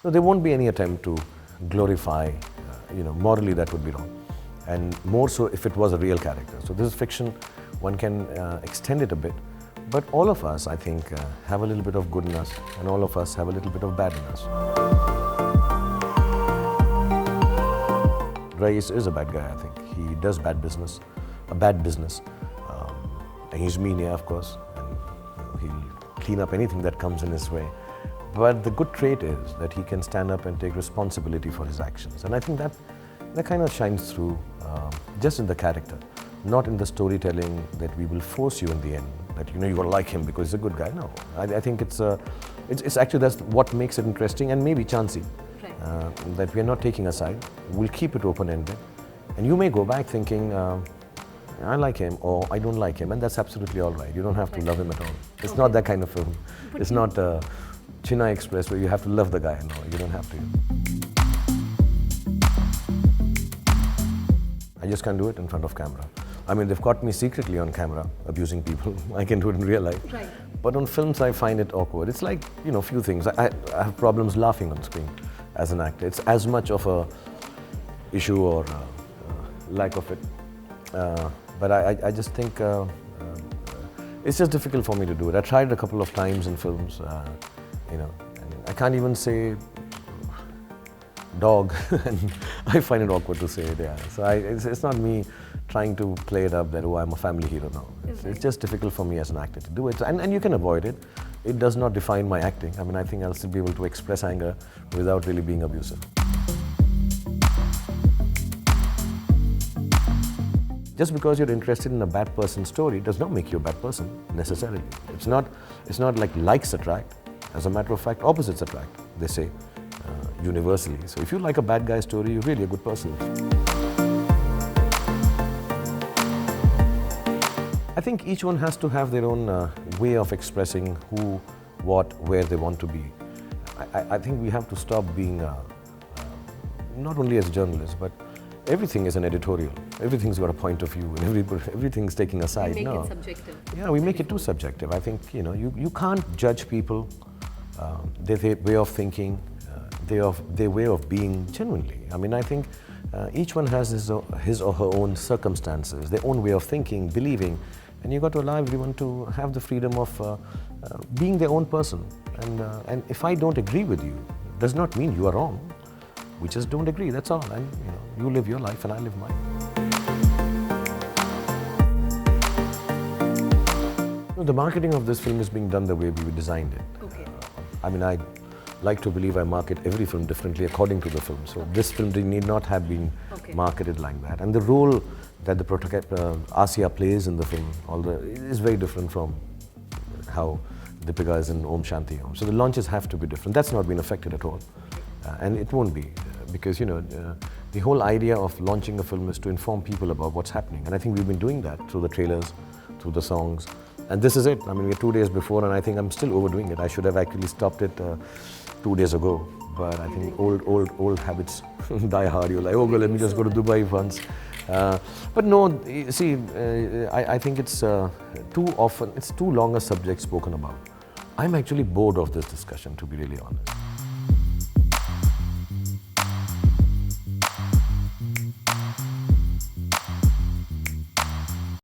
So there won't be any attempt to glorify, morally that would be wrong. And more so if it was a real character. So this is fiction, one can extend it a bit. But all of us, I think, have a little bit of good in us, and all of us have a little bit of bad in us. Raees is a bad guy, I think. He does bad business, a bad business. And he's mean, yeah, of course. And he'll clean up anything that comes in his way. But the good trait is that he can stand up and take responsibility for his actions. And I think that kind of shines through just in the character, not in the storytelling that we will force you in the end, that you gotta like him because he's a good guy. No, I think it's actually that's what makes it interesting and maybe chancy. Right. That we are not taking a side. We'll keep it open-ended. And you may go back thinking, I like him or I don't like him, and that's absolutely all right. You don't have to love him at all. It's not that kind of film. It's not Chennai Express where you have to love the guy. No, you don't have to. I just can't do it in front of camera. I mean, they've caught me secretly on camera abusing people. I can do it in real life. Right. But on films, I find it awkward. It's like, few things. I have problems laughing on screen as an actor. It's as much of a issue or lack of it. But I just think it's just difficult for me to do it. I tried it a couple of times in films, and I can't even say dog, and I find it awkward to say it. Yeah, so it's not me trying to play it up that I'm a family hero. No, it's just difficult for me as an actor to do it, and you can avoid it. It does not define my acting. I mean, I think I'll still be able to express anger without really being abusive. Just because you're interested in a bad person story does not make you a bad person, necessarily. It's not like likes attract. As a matter of fact, opposites attract, they say, universally. So if you like a bad guy story, you're really a good person. I think each one has to have their own way of expressing who, what, where they want to be. I think we have to stop being, not only as journalists, but everything is an editorial. Everything's got a point of view, and everything's taking a side. We make it subjective. Yeah, we make it too subjective. I think you can't judge people, their way of thinking, their way of being genuinely. I mean, I think each one has his or her own circumstances, their own way of thinking, believing, and you've got to allow everyone to have the freedom of being their own person. And if I don't agree with you, does not mean you are wrong. We just don't agree, that's all. And you live your life and I live mine. The marketing of this film is being done the way we designed it. Okay. I mean, I like to believe I market every film differently according to the film. So this film need not have been marketed like that. And the role that the Asya plays in the film is very different from how Deepika is in Om Shanti Om. So the launches have to be different. That's not been affected at all. And it won't be, because the whole idea of launching a film is to inform people about what's happening. And I think we've been doing that through the trailers, through the songs. And this is it. I mean, we're 2 days before, and I think I'm still overdoing it. I should have actually stopped it 2 days ago. But I think old habits die hard. You're like, oh, let me just go to Dubai once. But no, see, I think it's too long a subject spoken about. I'm actually bored of this discussion, to be really honest.